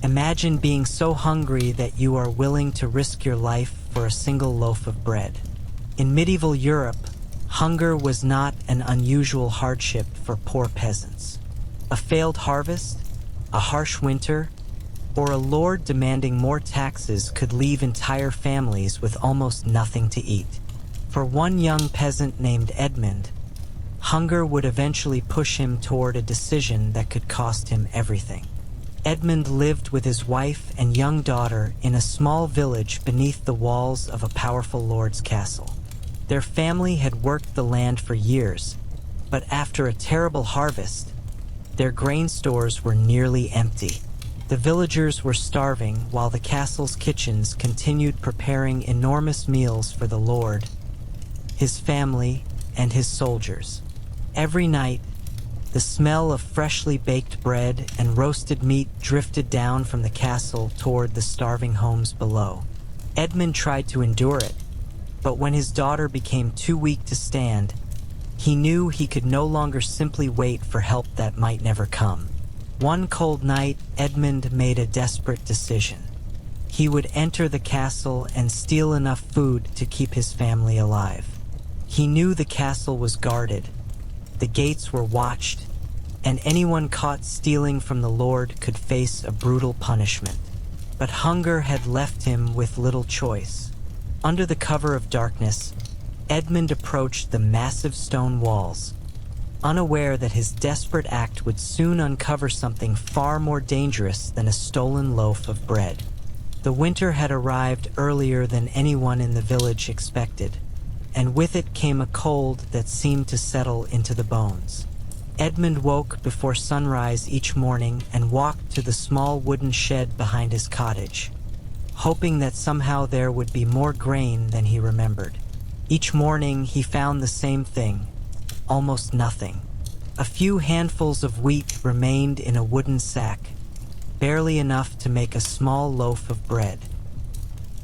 Imagine being so hungry that you are willing to risk your life for a single loaf of bread. In medieval Europe, hunger was not an unusual hardship for poor peasants. A failed harvest, a harsh winter, or a lord demanding more taxes could leave entire families with almost nothing to eat. For one young peasant named Edmund, hunger would eventually push him toward a decision that could cost him everything. Edmund lived with his wife and young daughter in a small village beneath the walls of a powerful lord's castle. Their family had worked the land for years, but after a terrible harvest, their grain stores were nearly empty. The villagers were starving while the castle's kitchens continued preparing enormous meals for the lord, his family, and his soldiers. Every night, the smell of freshly baked bread and roasted meat drifted down from the castle toward the starving homes below. Edmund tried to endure it, but when his daughter became too weak to stand, he knew he could no longer simply wait for help that might never come. One cold night, Edmund made a desperate decision. He would enter the castle and steal enough food to keep his family alive. He knew the castle was guarded, the gates were watched, and anyone caught stealing from the lord could face a brutal punishment. But hunger had left him with little choice. Under the cover of darkness, Edmund approached the massive stone walls, unaware that his desperate act would soon uncover something far more dangerous than a stolen loaf of bread. The winter had arrived earlier than anyone in the village expected, and with it came a cold that seemed to settle into the bones. Edmund woke before sunrise each morning and walked to the small wooden shed behind his cottage, hoping that somehow there would be more grain than he remembered. Each morning he found the same thing, almost nothing. A few handfuls of wheat remained in a wooden sack, barely enough to make a small loaf of bread.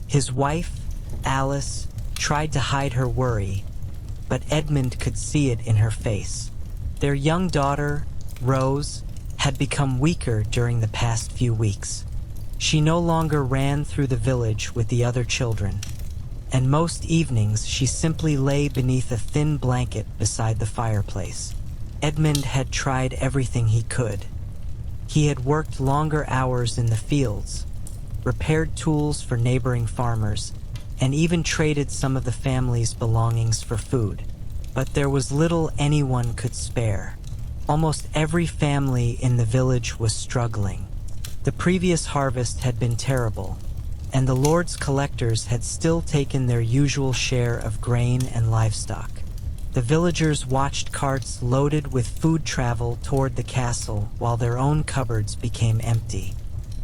His wife, Alice, tried to hide her worry, but Edmund could see it in her face. Their young daughter, Rose, had become weaker during the past few weeks. She no longer ran through the village with the other children, and most evenings she simply lay beneath a thin blanket beside the fireplace. Edmund had tried everything he could. He had worked longer hours in the fields, repaired tools for neighboring farmers, and even traded some of the family's belongings for food. But there was little anyone could spare. Almost every family in the village was struggling. The previous harvest had been terrible, and the lord's collectors had still taken their usual share of grain and livestock. The villagers watched carts loaded with food travel toward the castle while their own cupboards became empty.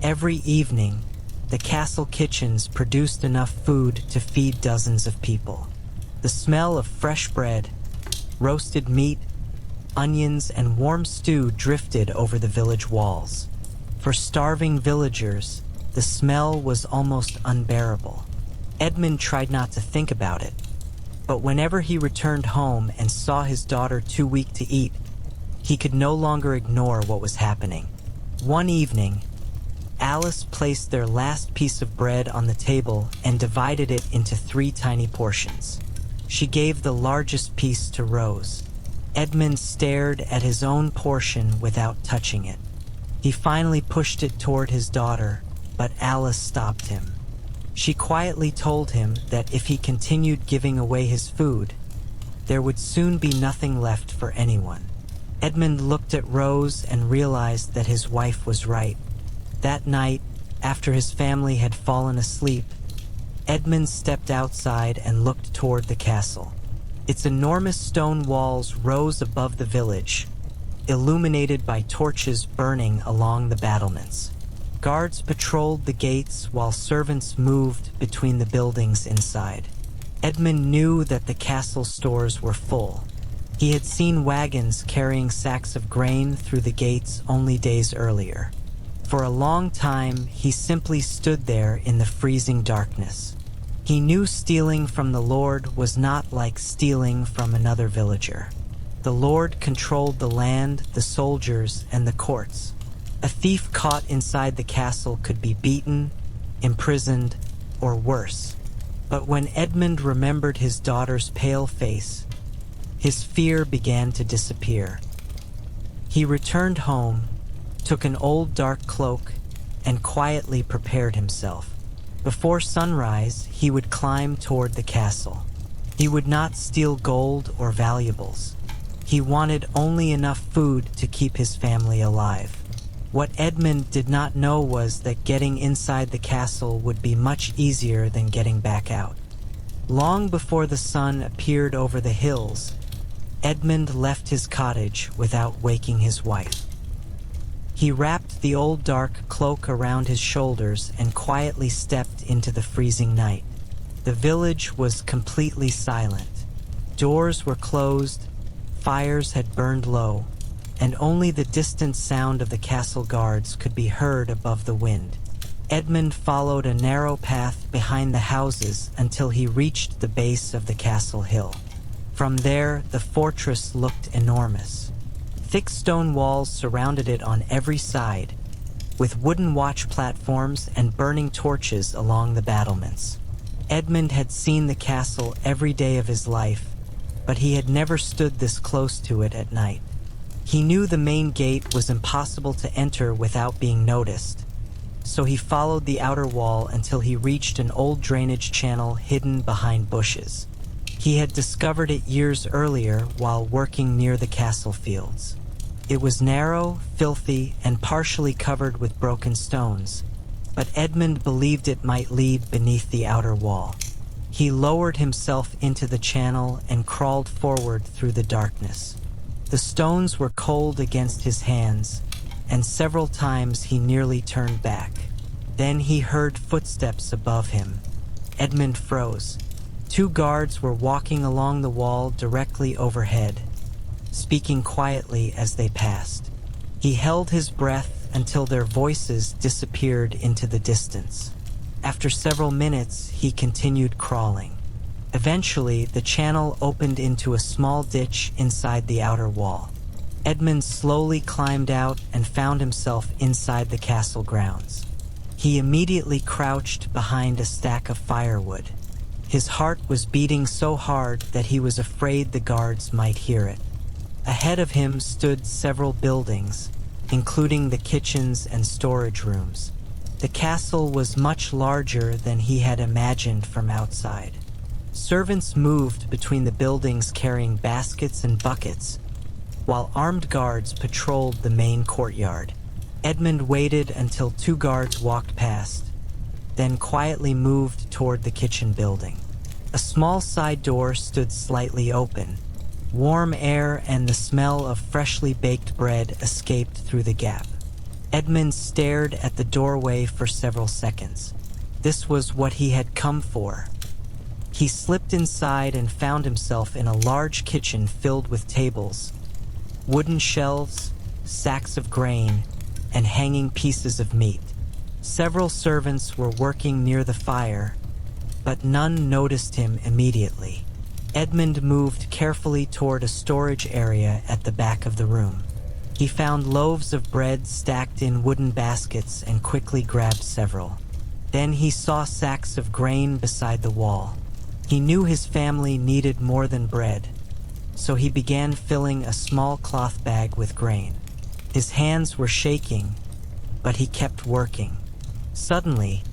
Every evening, the castle kitchens produced enough food to feed dozens of people. The smell of fresh bread, roasted meat, onions, and warm stew drifted over the village walls. For starving villagers, the smell was almost unbearable. Edmund tried not to think about it, but whenever he returned home and saw his daughter too weak to eat, he could no longer ignore what was happening. One evening, Alice placed their last piece of bread on the table and divided it into 3 tiny portions. She gave the largest piece to Rose. Edmund stared at his own portion without touching it. He finally pushed it toward his daughter, but Alice stopped him. She quietly told him that if he continued giving away his food, there would soon be nothing left for anyone. Edmund looked at Rose and realized that his wife was right. That night, after his family had fallen asleep, Edmund stepped outside and looked toward the castle. Its enormous stone walls rose above the village, illuminated by torches burning along the battlements. Guards patrolled the gates while servants moved between the buildings inside. Edmund knew that the castle stores were full. He had seen wagons carrying sacks of grain through the gates only days earlier. For a long time, he simply stood there in the freezing darkness. He knew stealing from the Lord was not like stealing from another villager. The Lord controlled the land, the soldiers, and the courts. A thief caught inside the castle could be beaten, imprisoned, or worse. But when Edmund remembered his daughter's pale face, his fear began to disappear. He returned home, took an old dark cloak, and quietly prepared himself. Before sunrise, he would climb toward the castle. He would not steal gold or valuables. He wanted only enough food to keep his family alive. What Edmund did not know was that getting inside the castle would be much easier than getting back out. Long before the sun appeared over the hills, Edmund left his cottage without waking his wife. He wrapped the old dark cloak around his shoulders and quietly stepped into the freezing night. The village was completely silent. Doors were closed, fires had burned low, and only the distant sound of the castle guards could be heard above the wind. Edmund followed a narrow path behind the houses until he reached the base of the castle hill. From there, the fortress looked enormous. Thick stone walls surrounded it on every side, with wooden watch platforms and burning torches along the battlements. Edmund had seen the castle every day of his life, but he had never stood this close to it at night. He knew the main gate was impossible to enter without being noticed, so he followed the outer wall until he reached an old drainage channel hidden behind bushes. He had discovered it years earlier while working near the castle fields. It was narrow, filthy, and partially covered with broken stones, but Edmund believed it might lead beneath the outer wall. He lowered himself into the channel and crawled forward through the darkness. The stones were cold against his hands, and several times he nearly turned back. Then he heard footsteps above him. Edmund froze. 2 guards were walking along the wall directly overhead, speaking quietly as they passed. He held his breath until their voices disappeared into the distance. After several minutes, he continued crawling. Eventually, the channel opened into a small ditch inside the outer wall. Edmund slowly climbed out and found himself inside the castle grounds. He immediately crouched behind a stack of firewood. His heart was beating so hard that he was afraid the guards might hear it. Ahead of him stood several buildings, including the kitchens and storage rooms. The castle was much larger than he had imagined from outside. Servants moved between the buildings carrying baskets and buckets, while armed guards patrolled the main courtyard. Edmund waited until 2 guards walked past, then quietly moved toward the kitchen building. A small side door stood slightly open. Warm air and the smell of freshly baked bread escaped through the gap. Edmund stared at the doorway for several seconds. This was what he had come for. He slipped inside and found himself in a large kitchen filled with tables, wooden shelves, sacks of grain, and hanging pieces of meat. Several servants were working near the fire, but none noticed him immediately. Edmund moved carefully toward a storage area at the back of the room. He found loaves of bread stacked in wooden baskets and quickly grabbed several. Then he saw sacks of grain beside the wall. He knew his family needed more than bread, so he began filling a small cloth bag with grain. His hands were shaking, but he kept working. Suddenly,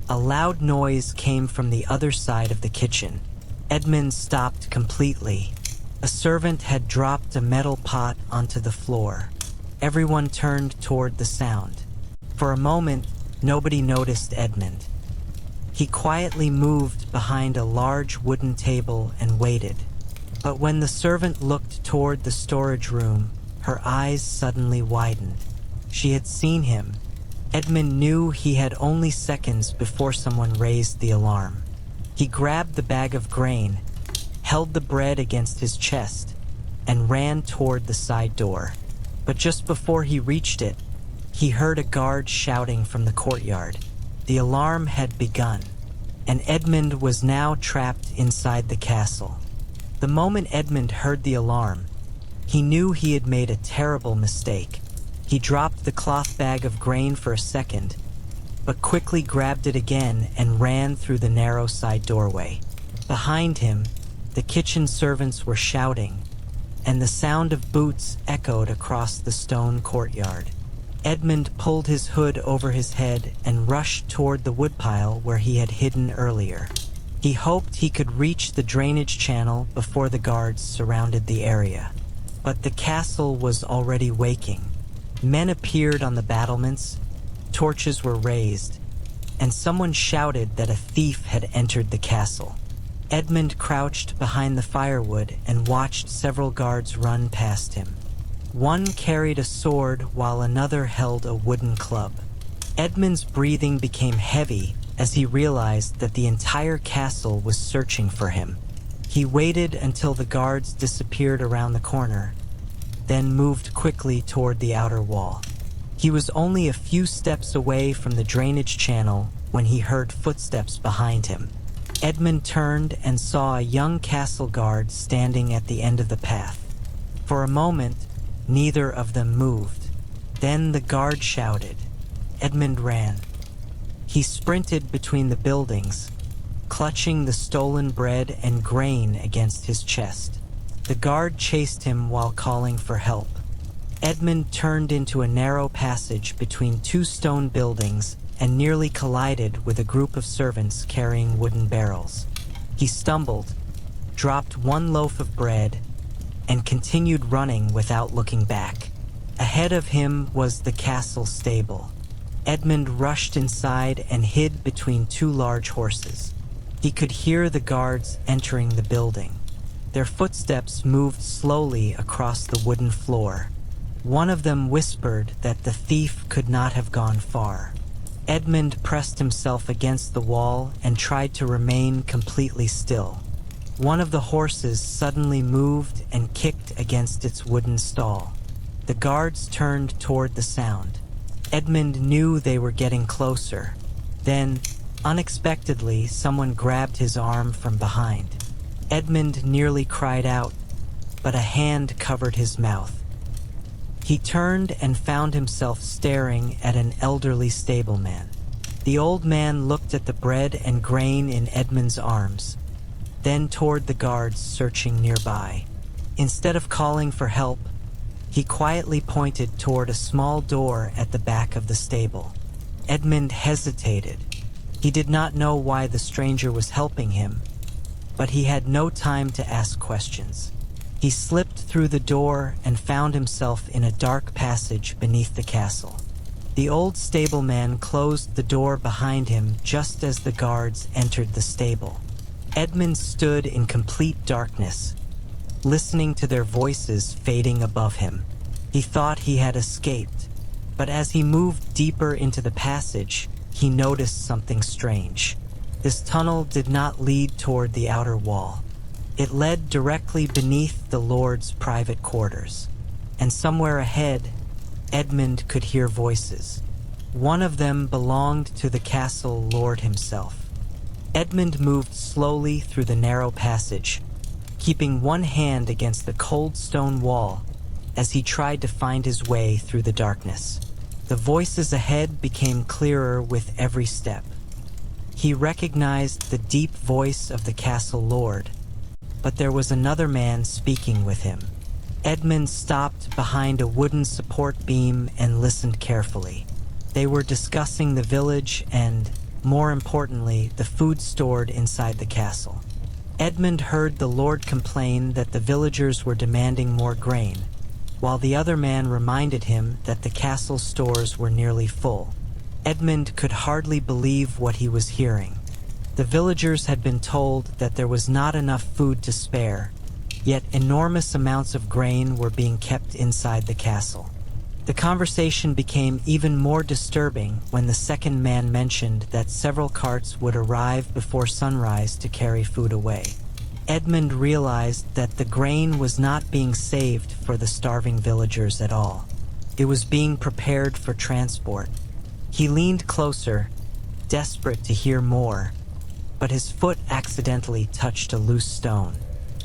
a loud noise came from the other side of the kitchen. Edmund stopped completely. A servant had dropped a metal pot onto the floor. Everyone turned toward the sound. For a moment, nobody noticed Edmund. He quietly moved behind a large wooden table and waited. But when the servant looked toward the storage room, her eyes suddenly widened. She had seen him. Edmund knew he had only seconds before someone raised the alarm. He grabbed the bag of grain, held the bread against his chest, and ran toward the side door. But just before he reached it, he heard a guard shouting from the courtyard. The alarm had begun, and Edmund was now trapped inside the castle. The moment Edmund heard the alarm, he knew he had made a terrible mistake. He dropped the cloth bag of grain for a second, but quickly grabbed it again and ran through the narrow side doorway. Behind him, the kitchen servants were shouting, and the sound of boots echoed across the stone courtyard. Edmund pulled his hood over his head and rushed toward the woodpile where he had hidden earlier. He hoped he could reach the drainage channel before the guards surrounded the area. But the castle was already waking. Men appeared on the battlements, torches were raised, and someone shouted that a thief had entered the castle. Edmund crouched behind the firewood and watched several guards run past him. One carried a sword while another held a wooden club. Edmund's breathing became heavy as he realized that the entire castle was searching for him. He waited until the guards disappeared around the corner, then moved quickly toward the outer wall. He was only a few steps away from the drainage channel when he heard footsteps behind him. Edmund turned and saw a young castle guard standing at the end of the path. For a moment, neither of them moved. Then the guard shouted. Edmund ran. He sprinted between the buildings, clutching the stolen bread and grain against his chest. The guard chased him while calling for help. Edmund turned into a narrow passage between two stone buildings and nearly collided with a group of servants carrying wooden barrels. He stumbled, dropped one loaf of bread, and continued running without looking back. Ahead of him was the castle stable. Edmund rushed inside and hid between two large horses. He could hear the guards entering the building. Their footsteps moved slowly across the wooden floor. One of them whispered that the thief could not have gone far. Edmund pressed himself against the wall and tried to remain completely still. One of the horses suddenly moved and kicked against its wooden stall. The guards turned toward the sound. Edmund knew they were getting closer. Then, unexpectedly, someone grabbed his arm from behind. Edmund nearly cried out, but a hand covered his mouth. He turned and found himself staring at an elderly stableman. The old man looked at the bread and grain in Edmund's arms, then toward the guards searching nearby. Instead of calling for help, he quietly pointed toward a small door at the back of the stable. Edmund hesitated. He did not know why the stranger was helping him, but he had no time to ask questions. He slipped through the door and found himself in a dark passage beneath the castle. The old stableman closed the door behind him just as the guards entered the stable. Edmund stood in complete darkness, listening to their voices fading above him. He thought he had escaped, but as he moved deeper into the passage, he noticed something strange. This tunnel did not lead toward the outer wall. It led directly beneath the Lord's private quarters, and somewhere ahead, Edmund could hear voices. One of them belonged to the castle lord himself. Edmund moved slowly through the narrow passage, keeping one hand against the cold stone wall as he tried to find his way through the darkness. The voices ahead became clearer with every step. He recognized the deep voice of the castle lord, but there was another man speaking with him. Edmund stopped behind a wooden support beam and listened carefully. They were discussing the village and, more importantly, the food stored inside the castle. Edmund heard the lord complain that the villagers were demanding more grain, while the other man reminded him that the castle stores were nearly full. Edmund could hardly believe what he was hearing. The villagers had been told that there was not enough food to spare, yet enormous amounts of grain were being kept inside the castle. The conversation became even more disturbing when the second man mentioned that several carts would arrive before sunrise to carry food away. Edmund realized that the grain was not being saved for the starving villagers at all. It was being prepared for transport. He leaned closer, desperate to hear more, but his foot accidentally touched a loose stone.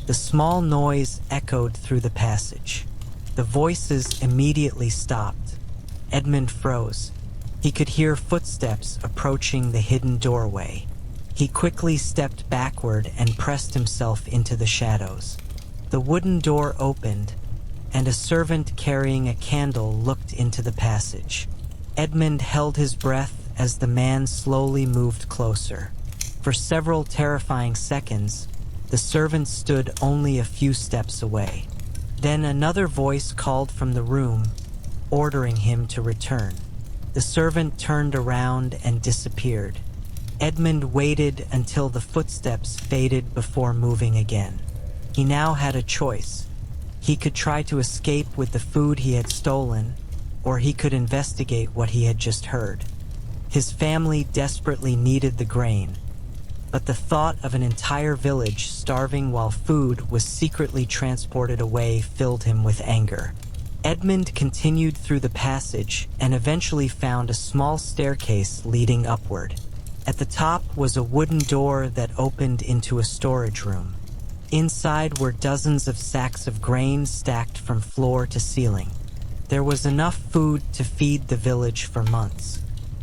The small noise echoed through the passage. The voices immediately stopped, Edmund froze. He could hear footsteps approaching the hidden doorway. He quickly stepped backward and pressed himself into the shadows. The wooden door opened, and a servant carrying a candle looked into the passage. Edmund held his breath as the man slowly moved closer. For several terrifying seconds, the servant stood only a few steps away. Then another voice called from the room, ordering him to return. The servant turned around and disappeared. Edmund waited until the footsteps faded before moving again. He now had a choice. He could try to escape with the food he had stolen, or he could investigate what he had just heard. His family desperately needed the grain, but the thought of an entire village starving while food was secretly transported away filled him with anger. Edmund continued through the passage and eventually found a small staircase leading upward. At the top was a wooden door that opened into a storage room. Inside were dozens of sacks of grain stacked from floor to ceiling. There was enough food to feed the village for months.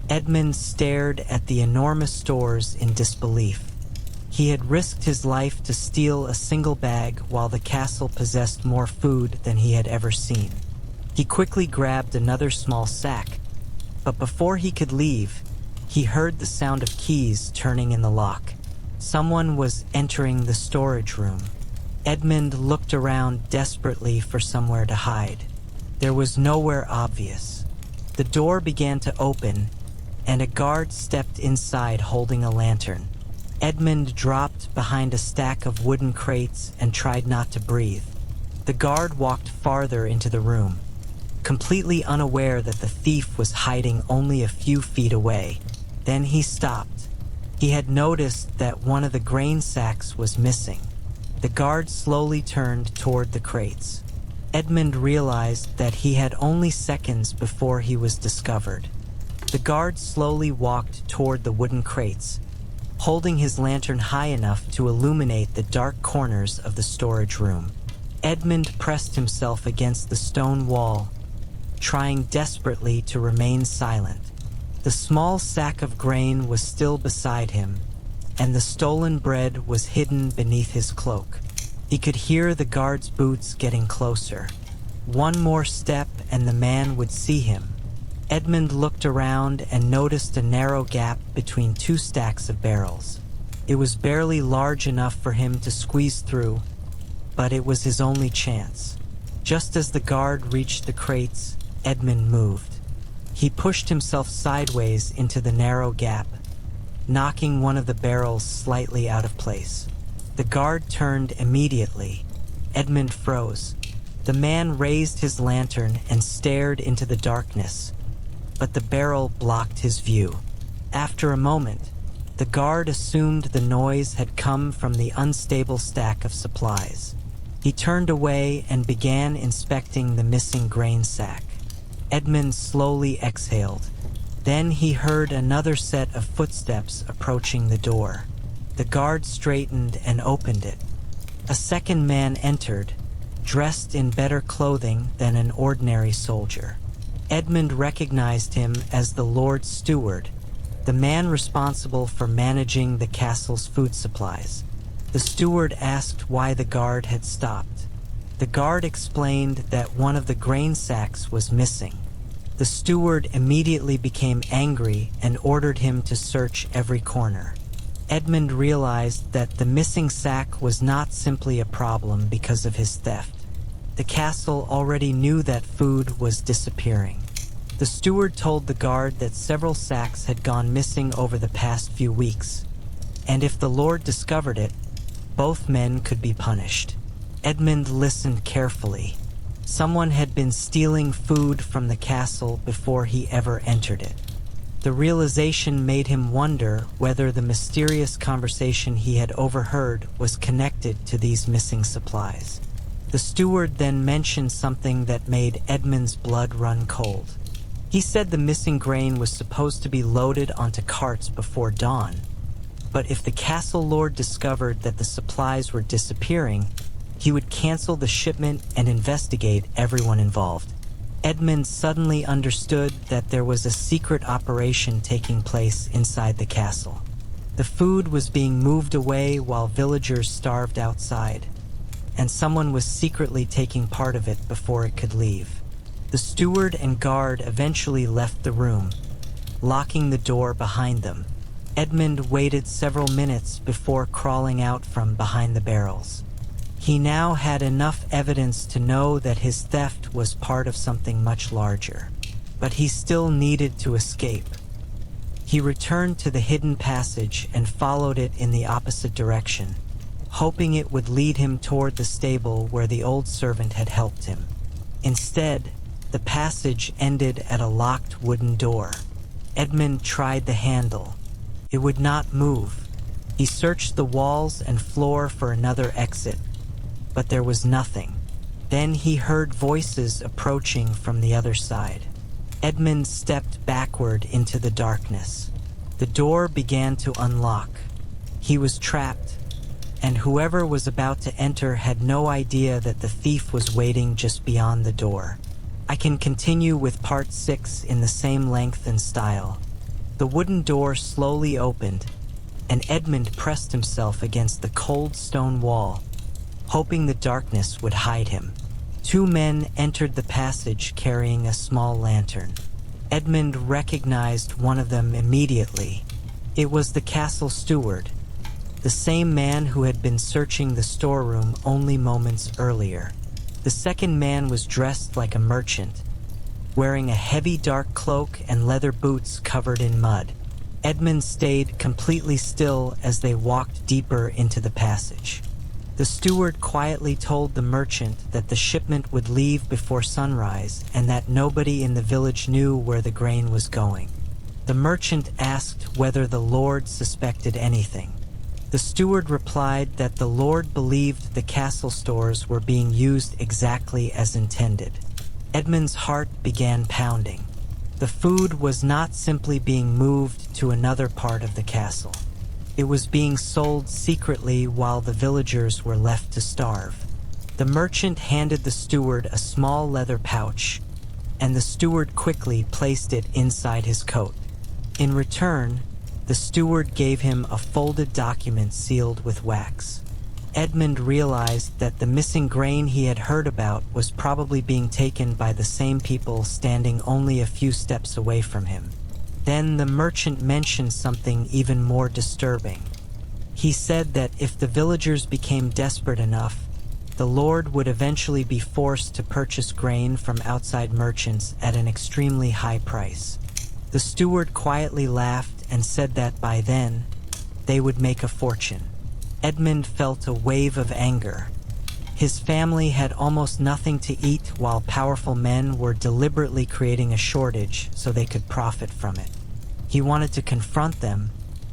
Edmund stared at the enormous stores in disbelief. He had risked his life to steal a single bag while the castle possessed more food than he had ever seen. He quickly grabbed another small sack, but before he could leave, he heard the sound of keys turning in the lock. Someone was entering the storage room. Edmund looked around desperately for somewhere to hide. There was nowhere obvious. The door began to open, and a guard stepped inside holding a lantern. Edmund dropped behind a stack of wooden crates and tried not to breathe. The guard walked farther into the room, completely unaware that the thief was hiding only a few feet away. Then he stopped. He had noticed that one of the grain sacks was missing. The guard slowly turned toward the crates. Edmund realized that he had only seconds before he was discovered. The guard slowly walked toward the wooden crates, holding his lantern high enough to illuminate the dark corners of the storage room. Edmund pressed himself against the stone wall, trying desperately to remain silent. The small sack of grain was still beside him, and the stolen bread was hidden beneath his cloak. He could hear the guard's boots getting closer. One more step and the man would see him. Edmund looked around and noticed a narrow gap between two stacks of barrels. It was barely large enough for him to squeeze through, but it was his only chance. Just as the guard reached the crates, Edmund moved. He pushed himself sideways into the narrow gap, knocking one of the barrels slightly out of place. The guard turned immediately. Edmund froze. The man raised his lantern and stared into the darkness, but the barrel blocked his view. After a moment, the guard assumed the noise had come from the unstable stack of supplies. He turned away and began inspecting the missing grain sack. Edmund slowly exhaled. Then he heard another set of footsteps approaching the door. The guard straightened and opened it. A second man entered, dressed in better clothing than an ordinary soldier. Edmund recognized him as the Lord's steward, the man responsible for managing the castle's food supplies. The steward asked why the guard had stopped. The guard explained that one of the grain sacks was missing. The steward immediately became angry and ordered him to search every corner. Edmund realized that the missing sack was not simply a problem because of his theft. The castle already knew that food was disappearing. The steward told the guard that several sacks had gone missing over the past few weeks, and if the Lord discovered it, both men could be punished. Edmund listened carefully. Someone had been stealing food from the castle before he ever entered it. The realization made him wonder whether the mysterious conversation he had overheard was connected to these missing supplies. The steward then mentioned something that made Edmund's blood run cold. He said the missing grain was supposed to be loaded onto carts before dawn, but if the castle lord discovered that the supplies were disappearing, he would cancel the shipment and investigate everyone involved. Edmund suddenly understood that there was a secret operation taking place inside the castle. The food was being moved away while villagers starved outside, and someone was secretly taking part of it before it could leave. The steward and guard eventually left the room, locking the door behind them. Edmund waited several minutes before crawling out from behind the barrels. He now had enough evidence to know that his theft was part of something much larger, but he still needed to escape. He returned to the hidden passage and followed it in the opposite direction, hoping it would lead him toward the stable where the old servant had helped him. Instead, the passage ended at a locked wooden door. Edmund tried the handle. It would not move. He searched the walls and floor for another exit, but there was nothing. Then he heard voices approaching from the other side. Edmund stepped backward into the darkness. The door began to unlock. He was trapped, and whoever was about to enter had no idea that the thief was waiting just beyond the door. I can continue with part 6 in the same length and style. The wooden door slowly opened, and Edmund pressed himself against the cold stone wall, hoping the darkness would hide him. 2 men entered the passage carrying a small lantern. Edmund recognized one of them immediately. It was the castle steward, the same man who had been searching the storeroom only moments earlier. The second man was dressed like a merchant, wearing a heavy dark cloak and leather boots covered in mud. Edmund stayed completely still as they walked deeper into the passage. The steward quietly told the merchant that the shipment would leave before sunrise and that nobody in the village knew where the grain was going. The merchant asked whether the Lord suspected anything. The steward replied that the Lord believed the castle stores were being used exactly as intended. Edmund's heart began pounding. The food was not simply being moved to another part of the castle. It was being sold secretly while the villagers were left to starve. The merchant handed the steward a small leather pouch, and the steward quickly placed it inside his coat. In return, the steward gave him a folded document sealed with wax. Edmund realized that the missing grain he had heard about was probably being taken by the same people standing only a few steps away from him. Then the merchant mentioned something even more disturbing. He said that if the villagers became desperate enough, the Lord would eventually be forced to purchase grain from outside merchants at an extremely high price. The steward quietly laughed and said that by then, they would make a fortune. Edmund felt a wave of anger. His family had almost nothing to eat while powerful men were deliberately creating a shortage so they could profit from it. He wanted to confront them,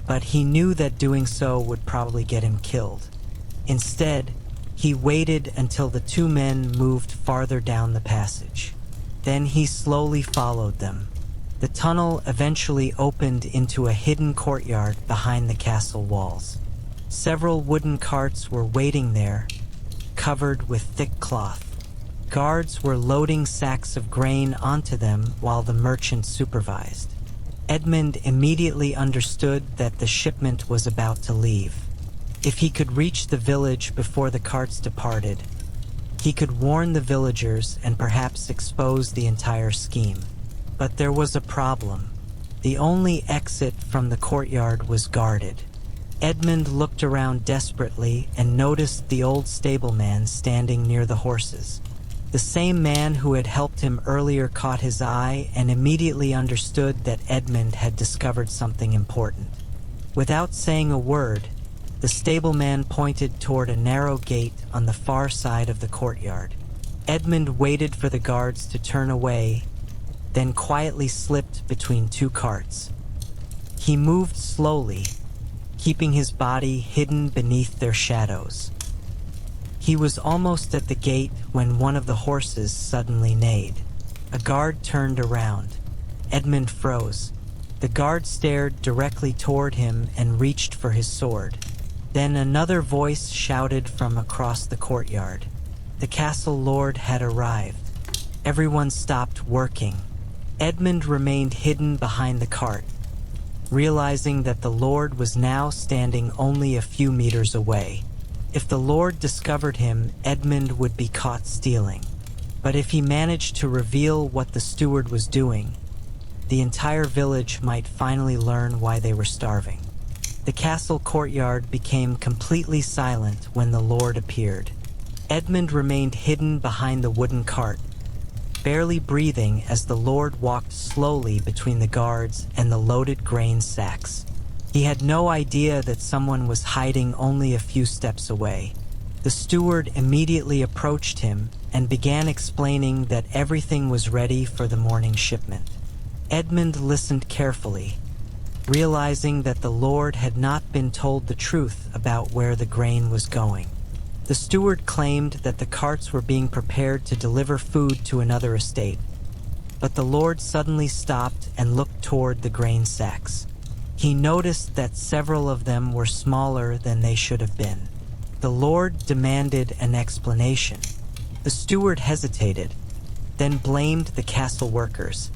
but he knew that doing so would probably get him killed. Instead, he waited until the 2 men moved farther down the passage. Then he slowly followed them. The tunnel eventually opened into a hidden courtyard behind the castle walls. Several wooden carts were waiting there, covered with thick cloth. Guards were loading sacks of grain onto them while the merchant supervised. Edmund immediately understood that the shipment was about to leave. If he could reach the village before the carts departed, he could warn the villagers and perhaps expose the entire scheme. But there was a problem. The only exit from the courtyard was guarded. Edmund looked around desperately and noticed the old stableman standing near the horses. The same man who had helped him earlier caught his eye and immediately understood that Edmund had discovered something important. Without saying a word, the stableman pointed toward a narrow gate on the far side of the courtyard. Edmund waited for the guards to turn away, then quietly slipped between 2 carts. He moved slowly, keeping his body hidden beneath their shadows. He was almost at the gate when one of the horses suddenly neighed. A guard turned around. Edmund froze. The guard stared directly toward him and reached for his sword. Then another voice shouted from across the courtyard. The castle lord had arrived. Everyone stopped working. Edmund remained hidden behind the cart, realizing that the Lord was now standing only a few meters away. If the Lord discovered him, Edmund would be caught stealing. But if he managed to reveal what the steward was doing, the entire village might finally learn why they were starving. The castle courtyard became completely silent when the Lord appeared. Edmund remained hidden behind the wooden cart, barely breathing as the Lord walked slowly between the guards and the loaded grain sacks. He had no idea that someone was hiding only a few steps away. The steward immediately approached him and began explaining that everything was ready for the morning shipment. Edmund listened carefully, realizing that the Lord had not been told the truth about where the grain was going. The steward claimed that the carts were being prepared to deliver food to another estate, but the Lord suddenly stopped and looked toward the grain sacks. He noticed that several of them were smaller than they should have been. The Lord demanded an explanation. The steward hesitated, then blamed the castle workers,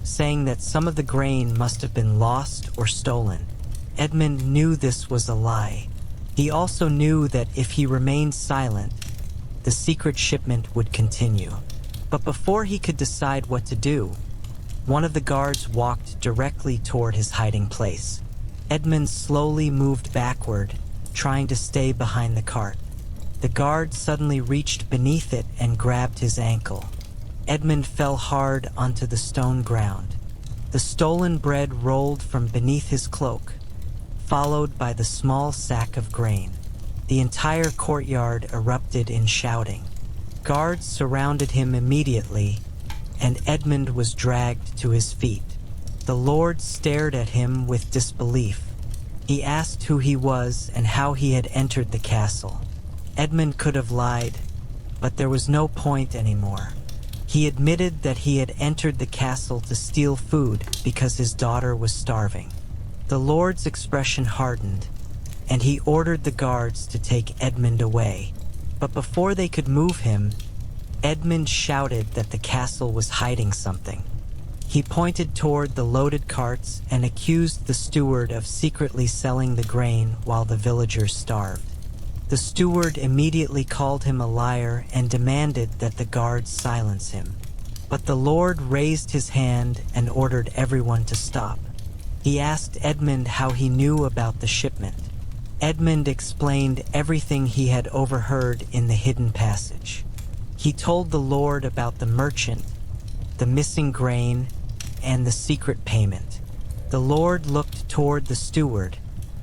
saying that some of the grain must have been lost or stolen. Edmund knew this was a lie. He also knew that if he remained silent, the secret shipment would continue. But before he could decide what to do, one of the guards walked directly toward his hiding place. Edmund slowly moved backward, trying to stay behind the cart. The guard suddenly reached beneath it and grabbed his ankle. Edmund fell hard onto the stone ground. The stolen bread rolled from beneath his cloak, followed by the small sack of grain. The entire courtyard erupted in shouting. Guards surrounded him immediately, and Edmund was dragged to his feet. The Lord stared at him with disbelief. He asked who he was and how he had entered the castle. Edmund could have lied, but there was no point anymore. He admitted that he had entered the castle to steal food because his daughter was starving. The Lord's expression hardened, and he ordered the guards to take Edmund away. But before they could move him, Edmund shouted that the castle was hiding something. He pointed toward the loaded carts and accused the steward of secretly selling the grain while the villagers starved. The steward immediately called him a liar and demanded that the guards silence him. But the Lord raised his hand and ordered everyone to stop. He asked Edmund how he knew about the shipment. Edmund explained everything he had overheard in the hidden passage. He told the Lord about the merchant, the missing grain, and the secret payment. The Lord looked toward the steward,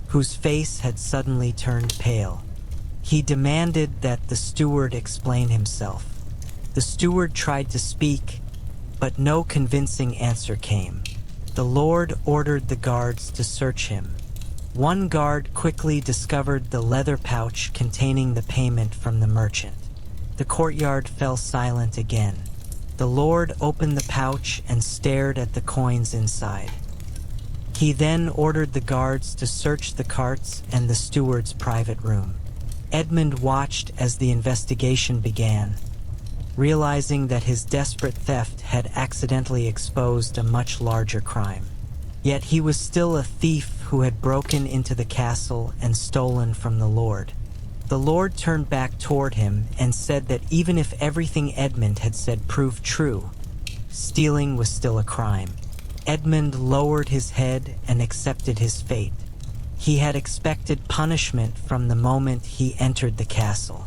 whose face had suddenly turned pale. He demanded that the steward explain himself. The steward tried to speak, but no convincing answer came. The Lord ordered the guards to search him. One guard quickly discovered the leather pouch containing the payment from the merchant. The courtyard fell silent again. The Lord opened the pouch and stared at the coins inside. He then ordered the guards to search the carts and the steward's private room. Edmund watched as the investigation began, realizing that his desperate theft had accidentally exposed a much larger crime. Yet he was still a thief who had broken into the castle and stolen from the Lord. The Lord turned back toward him and said that even if everything Edmund had said proved true, stealing was still a crime. Edmund lowered his head and accepted his fate. He had expected punishment from the moment he entered the castle.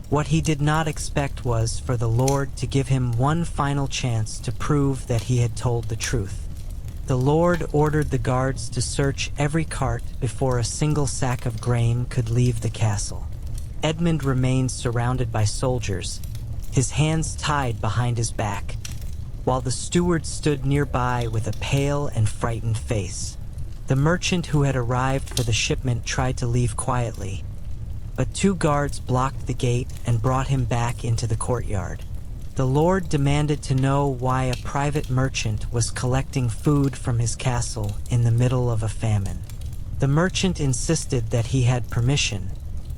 What he did not expect was for the Lord to give him one final chance to prove that he had told the truth. The Lord ordered the guards to search every cart before a single sack of grain could leave the castle. Edmund remained surrounded by soldiers, his hands tied behind his back, while the steward stood nearby with a pale and frightened face. The merchant who had arrived for the shipment tried to leave quietly, but two guards blocked the gate and brought him back into the courtyard. The Lord demanded to know why a private merchant was collecting food from his castle in the middle of a famine. The merchant insisted that he had permission,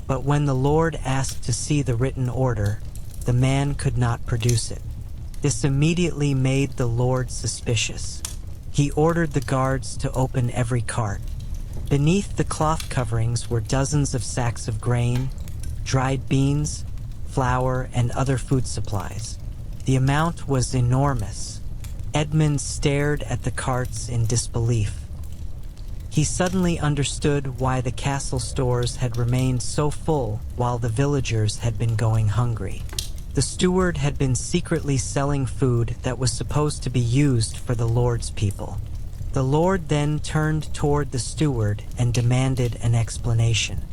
but when the Lord asked to see the written order, the man could not produce it. This immediately made the Lord suspicious. He ordered the guards to open every cart. Beneath the cloth coverings were dozens of sacks of grain, dried beans, flour, and other food supplies. The amount was enormous. Edmund stared at the carts in disbelief. He suddenly understood why the castle stores had remained so full while the villagers had been going hungry. The steward had been secretly selling food that was supposed to be used for the Lord's people. The Lord then turned toward the steward and demanded an explanation.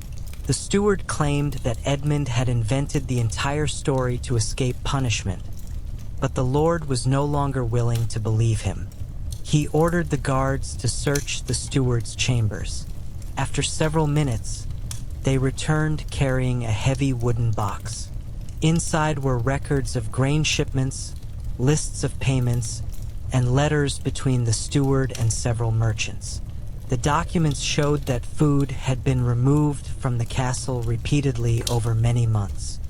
The steward claimed that Edmund had invented the entire story to escape punishment, but the Lord was no longer willing to believe him. He ordered the guards to search the steward's chambers. After several minutes, they returned carrying a heavy wooden box. Inside were records of grain shipments, lists of payments, and letters between the steward and several merchants. The documents showed that food had been removed from the castle repeatedly over many months.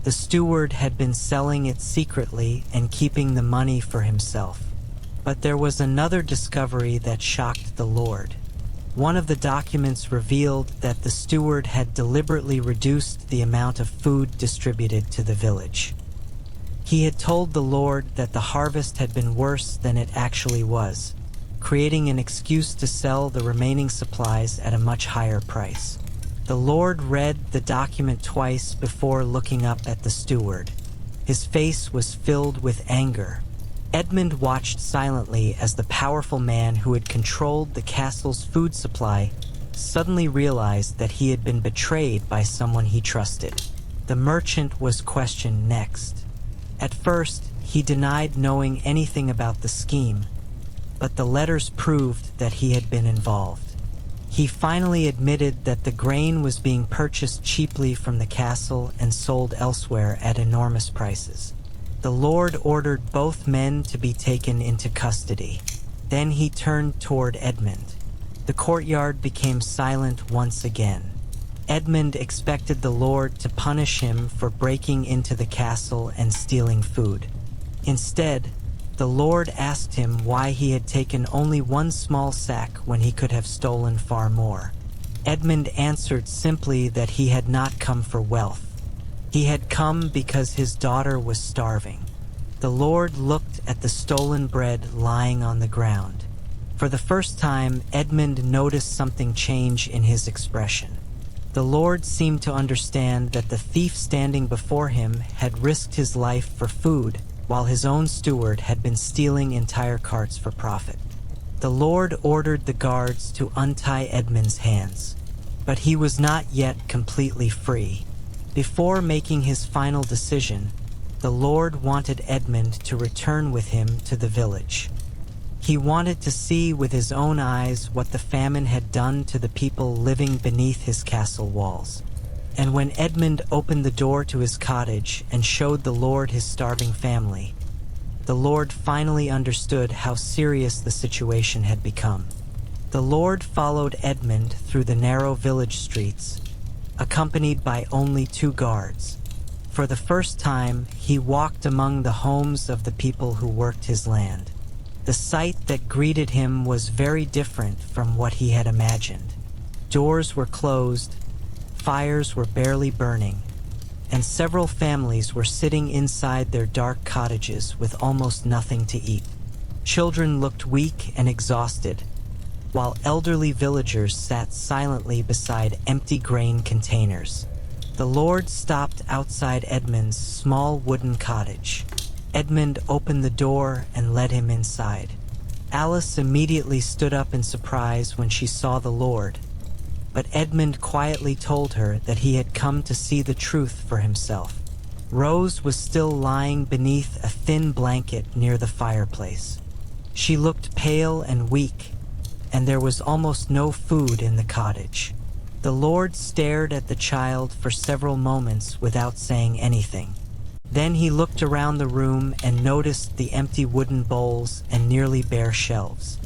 The steward had been selling it secretly and keeping the money for himself. But there was another discovery that shocked the Lord. One of the documents revealed that the steward had deliberately reduced the amount of food distributed to the village. He had told the Lord that the harvest had been worse than it actually was, creating an excuse to sell the remaining supplies at a much higher price. The Lord read the document twice before looking up at the steward. His face was filled with anger. Edmund watched silently as the powerful man who had controlled the castle's food supply suddenly realized that he had been betrayed by someone he trusted. The merchant was questioned next. At first, he denied knowing anything about the scheme, but the letters proved that he had been involved. He finally admitted that the grain was being purchased cheaply from the castle and sold elsewhere at enormous prices. The Lord ordered both men to be taken into custody. Then he turned toward Edmund. The courtyard became silent once again. Edmund expected the Lord to punish him for breaking into the castle and stealing food. Instead, the Lord asked him why he had taken only one small sack when he could have stolen far more. Edmund answered simply that he had not come for wealth. He had come because his daughter was starving. The Lord looked at the stolen bread lying on the ground. For the first time, Edmund noticed something change in his expression. The Lord seemed to understand that the thief standing before him had risked his life for food, while his own steward had been stealing entire carts for profit. The Lord ordered the guards to untie Edmund's hands, but he was not yet completely free. Before making his final decision, the Lord wanted Edmund to return with him to the village. He wanted to see with his own eyes what the famine had done to the people living beneath his castle walls. And when Edmund opened the door to his cottage and showed the Lord his starving family, the Lord finally understood how serious the situation had become. The Lord followed Edmund through the narrow village streets, accompanied by only 2 guards. For the first time, he walked among the homes of the people who worked his land. The sight that greeted him was very different from what he had imagined. Doors were closed, fires were barely burning, and several families were sitting inside their dark cottages with almost nothing to eat. Children looked weak and exhausted, while elderly villagers sat silently beside empty grain containers. The Lord stopped outside Edmund's small wooden cottage. Edmund opened the door and led him inside. Alice immediately stood up in surprise when she saw the Lord, but Edmund quietly told her that he had come to see the truth for himself. Rose was still lying beneath a thin blanket near the fireplace. She looked pale and weak, and there was almost no food in the cottage. The Lord stared at the child for several moments without saying anything. Then he looked around the room and noticed the empty wooden bowls and nearly bare shelves.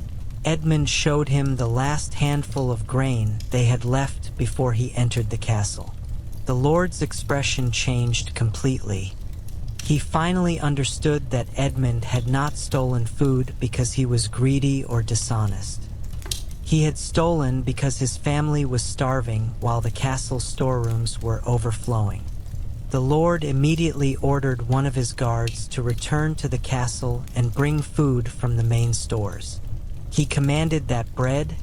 Edmund showed him the last handful of grain they had left before he entered the castle. The Lord's expression changed completely. He finally understood that Edmund had not stolen food because he was greedy or dishonest. He had stolen because his family was starving while the castle's storerooms were overflowing. The Lord immediately ordered one of his guards to return to the castle and bring food from the main stores. He commanded that bread,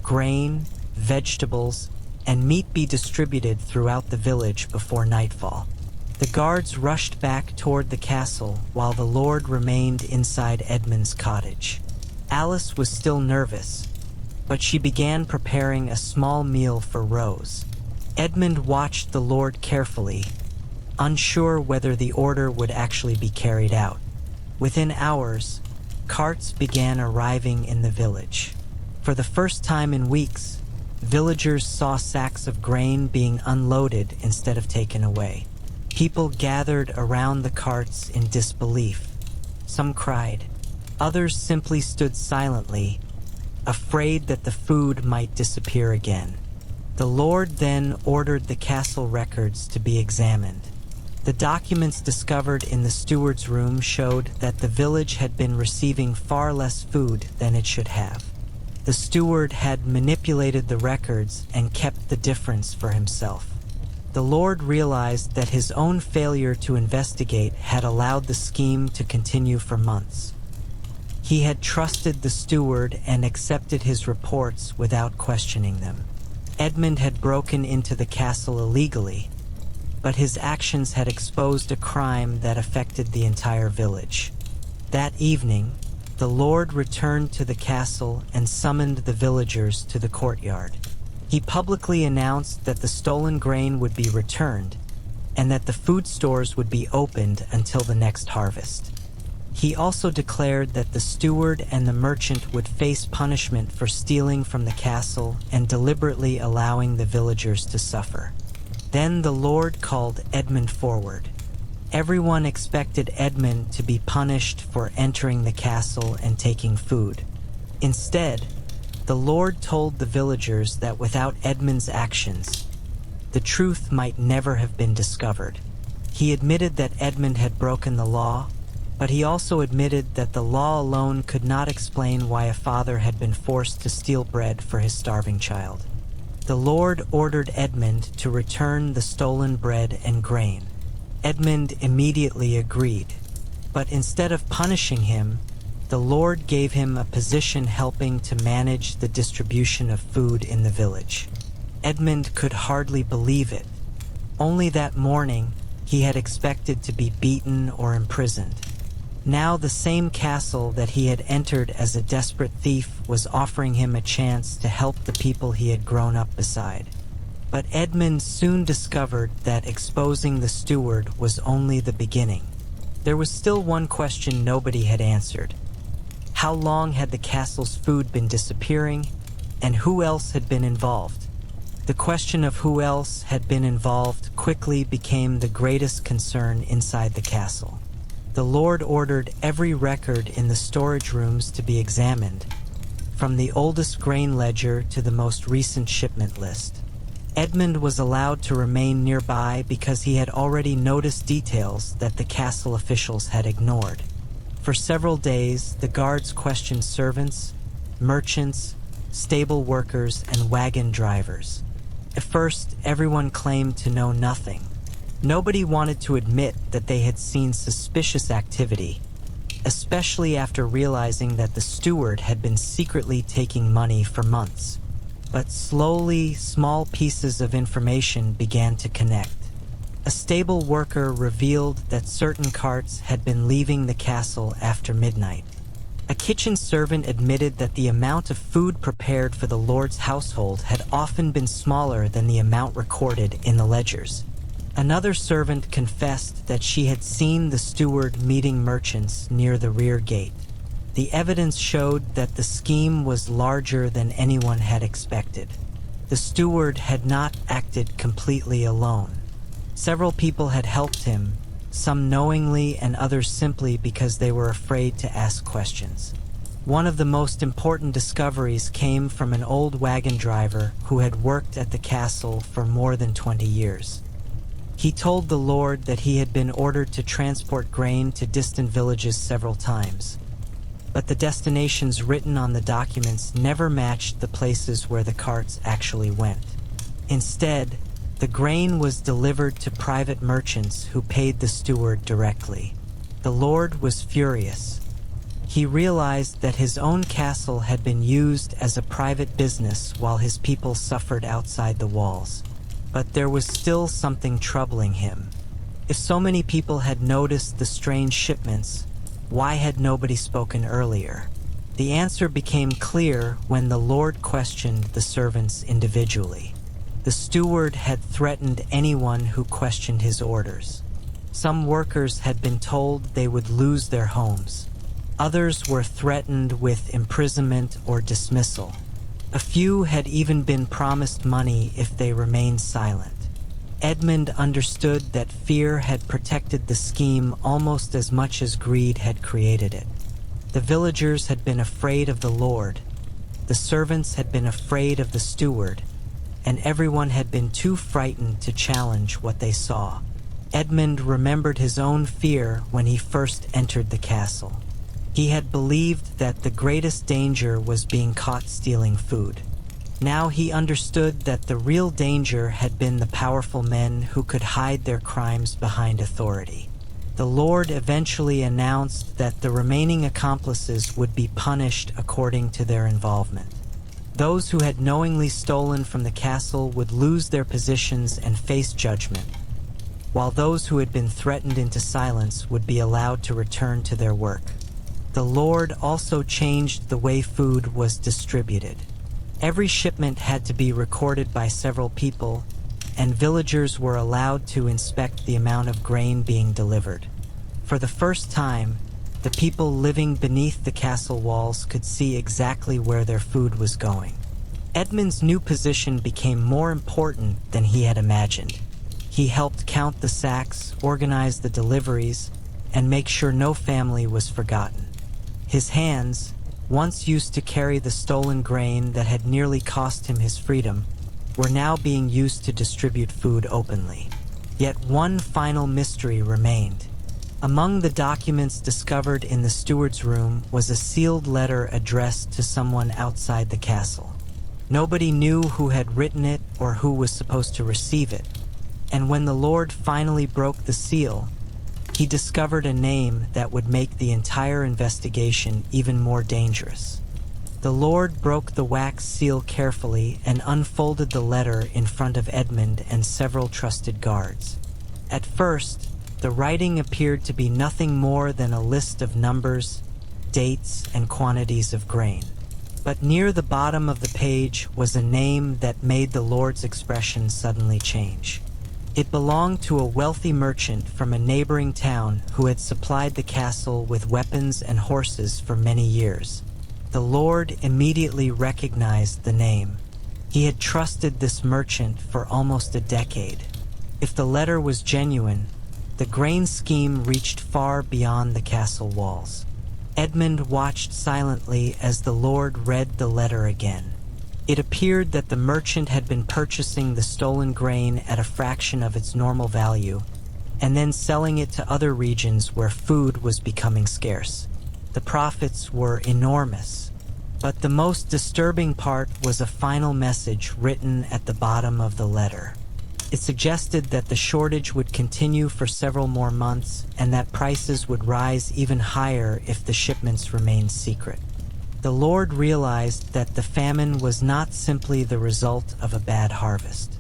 grain, vegetables, and meat be distributed throughout the village before nightfall. The guards rushed back toward the castle while the Lord remained inside Edmund's cottage. Alice was still nervous, but she began preparing a small meal for Rose. Edmund watched the Lord carefully, unsure whether the order would actually be carried out. Within hours, carts began arriving in the village. For the first time in weeks, villagers saw sacks of grain being unloaded instead of taken away. People gathered around the carts in disbelief. Some cried. Others simply stood silently, afraid that the food might disappear again. The Lord then ordered the castle records to be examined. The documents discovered in the steward's room showed that the village had been receiving far less food than it should have. The steward had manipulated the records and kept the difference for himself. The Lord realized that his own failure to investigate had allowed the scheme to continue for months. He had trusted the steward and accepted his reports without questioning them. Edmund had broken into the castle illegally, but his actions had exposed a crime that affected the entire village. That evening, the Lord returned to the castle and summoned the villagers to the courtyard. He publicly announced that the stolen grain would be returned and that the food stores would be opened until the next harvest. He also declared that the steward and the merchant would face punishment for stealing from the castle and deliberately allowing the villagers to suffer. Then the Lord called Edmund forward. Everyone expected Edmund to be punished for entering the castle and taking food. Instead, the Lord told the villagers that without Edmund's actions, the truth might never have been discovered. He admitted that Edmund had broken the law, but he also admitted that the law alone could not explain why a father had been forced to steal bread for his starving child. The Lord ordered Edmund to return the stolen bread and grain. Edmund immediately agreed, but instead of punishing him, the Lord gave him a position helping to manage the distribution of food in the village. Edmund could hardly believe it. Only that morning, he had expected to be beaten or imprisoned. Now the same castle that he had entered as a desperate thief was offering him a chance to help the people he had grown up beside. But Edmund soon discovered that exposing the steward was only the beginning. There was still one question nobody had answered. How long had the castle's food been disappearing, and who else had been involved? The question of who else had been involved quickly became the greatest concern inside the castle. The Lord ordered every record in the storage rooms to be examined, from the oldest grain ledger to the most recent shipment list. Edmund was allowed to remain nearby because he had already noticed details that the castle officials had ignored. For several days, the guards questioned servants, merchants, stable workers, and wagon drivers. At first, everyone claimed to know nothing. Nobody wanted to admit that they had seen suspicious activity, especially after realizing that the steward had been secretly taking money for months. But slowly, small pieces of information began to connect. A stable worker revealed that certain carts had been leaving the castle after midnight. A kitchen servant admitted that the amount of food prepared for the Lord's household had often been smaller than the amount recorded in the ledgers. Another servant confessed that she had seen the steward meeting merchants near the rear gate. The evidence showed that the scheme was larger than anyone had expected. The steward had not acted completely alone. Several people had helped him, some knowingly and others simply because they were afraid to ask questions. One of the most important discoveries came from an old wagon driver who had worked at the castle for more than 20 years. He told the Lord that he had been ordered to transport grain to distant villages several times, but the destinations written on the documents never matched the places where the carts actually went. Instead, the grain was delivered to private merchants who paid the steward directly. The Lord was furious. He realized that his own castle had been used as a private business while his people suffered outside the walls. But there was still something troubling him. If so many people had noticed the strange shipments, why had nobody spoken earlier? The answer became clear when the Lord questioned the servants individually. The steward had threatened anyone who questioned his orders. Some workers had been told they would lose their homes. Others were threatened with imprisonment or dismissal. A few had even been promised money if they remained silent. Edmund understood that fear had protected the scheme almost as much as greed had created it. The villagers had been afraid of the Lord, the servants had been afraid of the steward, and everyone had been too frightened to challenge what they saw. Edmund remembered his own fear when he first entered the castle. He had believed that the greatest danger was being caught stealing food. Now he understood that the real danger had been the powerful men who could hide their crimes behind authority. The Lord eventually announced that the remaining accomplices would be punished according to their involvement. Those who had knowingly stolen from the castle would lose their positions and face judgment, while those who had been threatened into silence would be allowed to return to their work. The Lord also changed the way food was distributed. Every shipment had to be recorded by several people, and villagers were allowed to inspect the amount of grain being delivered. For the first time, the people living beneath the castle walls could see exactly where their food was going. Edmund's new position became more important than he had imagined. He helped count the sacks, organize the deliveries, and make sure no family was forgotten. His hands, once used to carry the stolen grain that had nearly cost him his freedom, were now being used to distribute food openly. Yet one final mystery remained. Among the documents discovered in the steward's room was a sealed letter addressed to someone outside the castle. Nobody knew who had written it or who was supposed to receive it, and when the Lord finally broke the seal, he discovered a name that would make the entire investigation even more dangerous. The Lord broke the wax seal carefully and unfolded the letter in front of Edmund and several trusted guards. At first, the writing appeared to be nothing more than a list of numbers, dates, and quantities of grain. But near the bottom of the page was a name that made the Lord's expression suddenly change. It belonged to a wealthy merchant from a neighboring town who had supplied the castle with weapons and horses for many years. The Lord immediately recognized the name. He had trusted this merchant for almost a decade. If the letter was genuine, the grain scheme reached far beyond the castle walls. Edmund watched silently as the Lord read the letter again. It appeared that the merchant had been purchasing the stolen grain at a fraction of its normal value, and then selling it to other regions where food was becoming scarce. The profits were enormous, but the most disturbing part was a final message written at the bottom of the letter. It suggested that the shortage would continue for several more months and that prices would rise even higher if the shipments remained secret. The Lord realized that the famine was not simply the result of a bad harvest.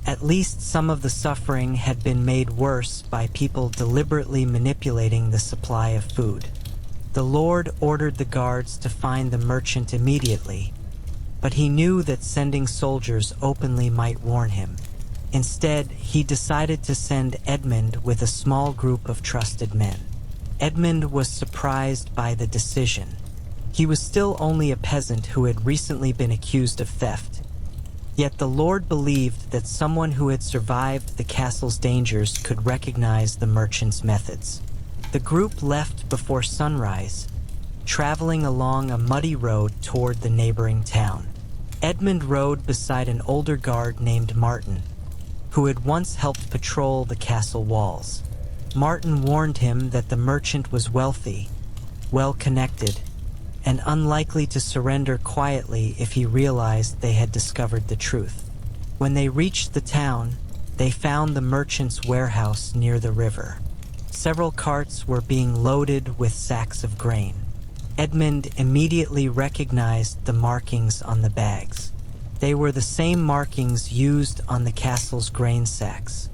At least some of the suffering had been made worse by people deliberately manipulating the supply of food. The Lord ordered the guards to find the merchant immediately, but he knew that sending soldiers openly might warn him. Instead, he decided to send Edmund with a small group of trusted men. Edmund was surprised by the decision. He was still only a peasant who had recently been accused of theft. Yet the Lord believed that someone who had survived the castle's dangers could recognize the merchant's methods. The group left before sunrise, traveling along a muddy road toward the neighboring town. Edmund rode beside an older guard named Martin, who had once helped patrol the castle walls. Martin warned him that the merchant was wealthy, well-connected, and unlikely to surrender quietly if he realized they had discovered the truth. When they reached the town, they found the merchant's warehouse near the river. Several carts were being loaded with sacks of grain. Edmund immediately recognized the markings on the bags. They were the same markings used on the castle's grain sacks.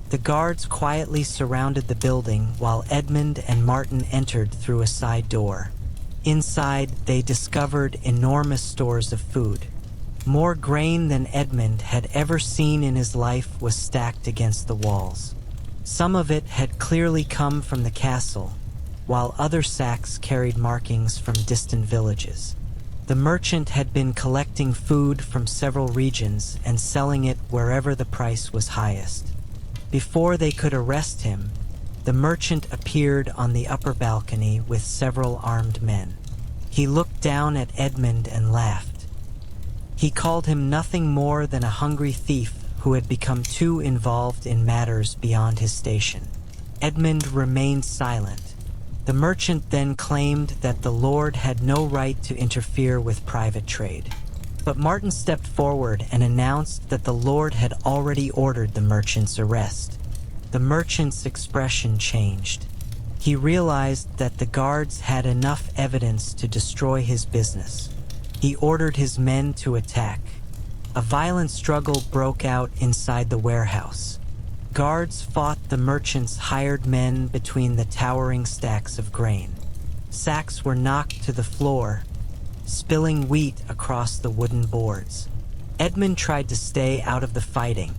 The guards quietly surrounded the building while Edmund and Martin entered through a side door. Inside, they discovered enormous stores of food. More grain than Edmund had ever seen in his life was stacked against the walls. Some of it had clearly come from the castle, while other sacks carried markings from distant villages. The merchant had been collecting food from several regions and selling it wherever the price was highest. Before they could arrest him, the merchant appeared on the upper balcony with several armed men. He looked down at Edmund and laughed. He called him nothing more than a hungry thief who had become too involved in matters beyond his station. Edmund remained silent. The merchant then claimed that the Lord had no right to interfere with private trade. But Martin stepped forward and announced that the Lord had already ordered the merchant's arrest. The merchant's expression changed. He realized that the guards had enough evidence to destroy his business. He ordered his men to attack. A violent struggle broke out inside the warehouse. Guards fought the merchant's hired men between the towering stacks of grain. Sacks were knocked to the floor, spilling wheat across the wooden boards. Edmund tried to stay out of the fighting,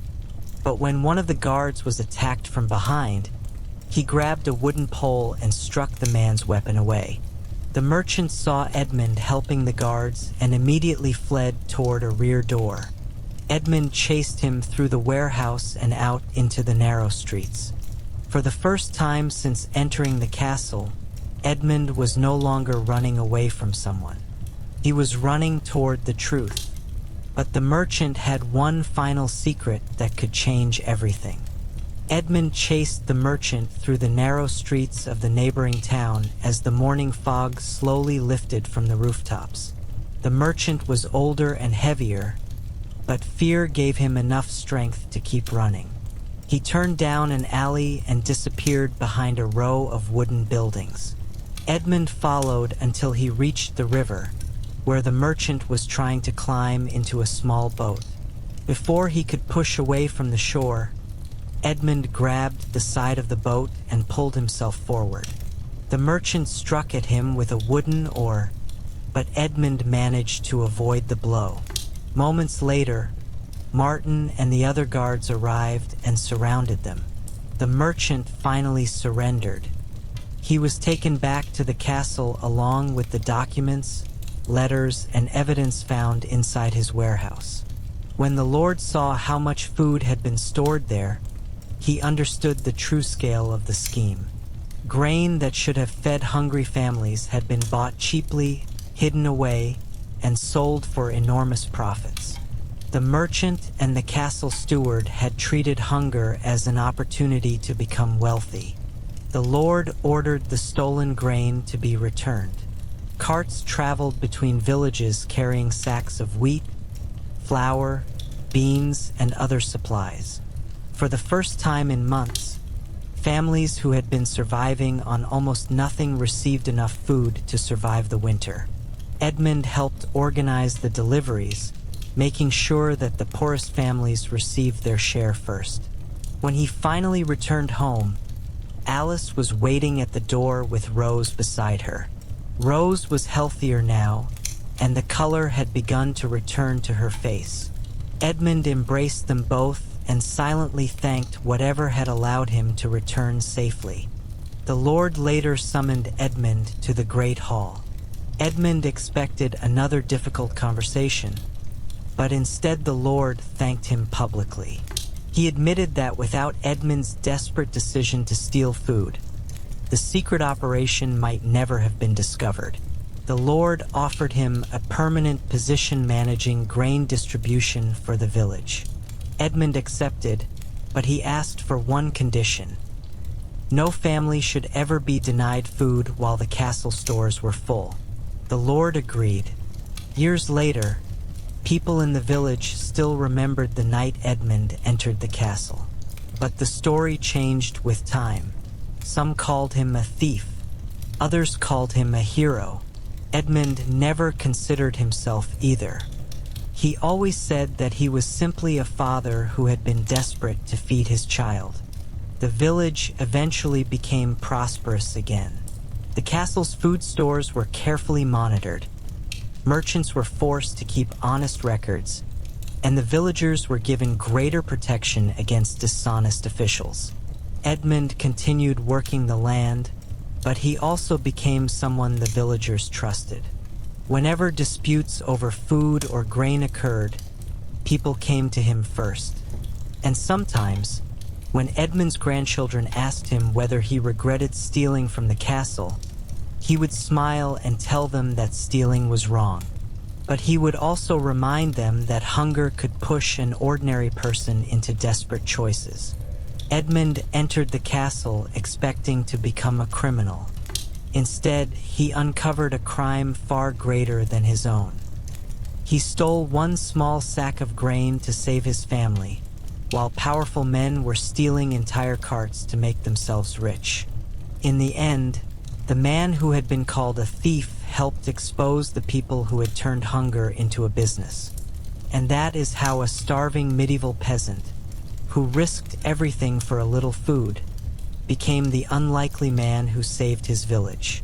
but when one of the guards was attacked from behind, he grabbed a wooden pole and struck the man's weapon away. The merchant saw Edmund helping the guards and immediately fled toward a rear door. Edmund chased him through the warehouse and out into the narrow streets. For the first time since entering the castle, Edmund was no longer running away from someone. He was running toward the truth. But the merchant had one final secret that could change everything. Edmund chased the merchant through the narrow streets of the neighboring town as the morning fog slowly lifted from the rooftops. The merchant was older and heavier, but fear gave him enough strength to keep running. He turned down an alley and disappeared behind a row of wooden buildings. Edmund followed until he reached the river, where the merchant was trying to climb into a small boat. Before he could push away from the shore, Edmund grabbed the side of the boat and pulled himself forward. The merchant struck at him with a wooden oar, but Edmund managed to avoid the blow. Moments later, Martin and the other guards arrived and surrounded them. The merchant finally surrendered. He was taken back to the castle along with the documents, letters, and evidence found inside his warehouse. When the Lord saw how much food had been stored there, he understood the true scale of the scheme. Grain that should have fed hungry families had been bought cheaply, hidden away, and sold for enormous profits. The merchant and the castle steward had treated hunger as an opportunity to become wealthy. The Lord ordered the stolen grain to be returned. Carts traveled between villages carrying sacks of wheat, flour, beans, and other supplies. For the first time in months, families who had been surviving on almost nothing received enough food to survive the winter. Edmund helped organize the deliveries, making sure that the poorest families received their share first. When he finally returned home, Alice was waiting at the door with Rose beside her. Rose was healthier now, and the color had begun to return to her face. Edmund embraced them both and silently thanked whatever had allowed him to return safely. The Lord later summoned Edmund to the Great Hall. Edmund expected another difficult conversation, but instead the Lord thanked him publicly. He admitted that without Edmund's desperate decision to steal food, the secret operation might never have been discovered. The Lord offered him a permanent position managing grain distribution for the village. Edmund accepted, but he asked for one condition. No family should ever be denied food while the castle stores were full. The Lord agreed. Years later, people in the village still remembered the night Edmund entered the castle. But the story changed with time. Some called him a thief. Others called him a hero. Edmund never considered himself either. He always said that he was simply a father who had been desperate to feed his child. The village eventually became prosperous again. The castle's food stores were carefully monitored. Merchants were forced to keep honest records, and the villagers were given greater protection against dishonest officials. Edmund continued working the land, but he also became someone the villagers trusted. Whenever disputes over food or grain occurred, people came to him first. And sometimes, when Edmund's grandchildren asked him whether he regretted stealing from the castle, he would smile and tell them that stealing was wrong. But he would also remind them that hunger could push an ordinary person into desperate choices. Edmund entered the castle expecting to become a criminal. Instead, he uncovered a crime far greater than his own. He stole one small sack of grain to save his family, while powerful men were stealing entire carts to make themselves rich. In the end, the man who had been called a thief helped expose the people who had turned hunger into a business. And that is how a starving medieval peasant, who risked everything for a little food, became the unlikely man who saved his village.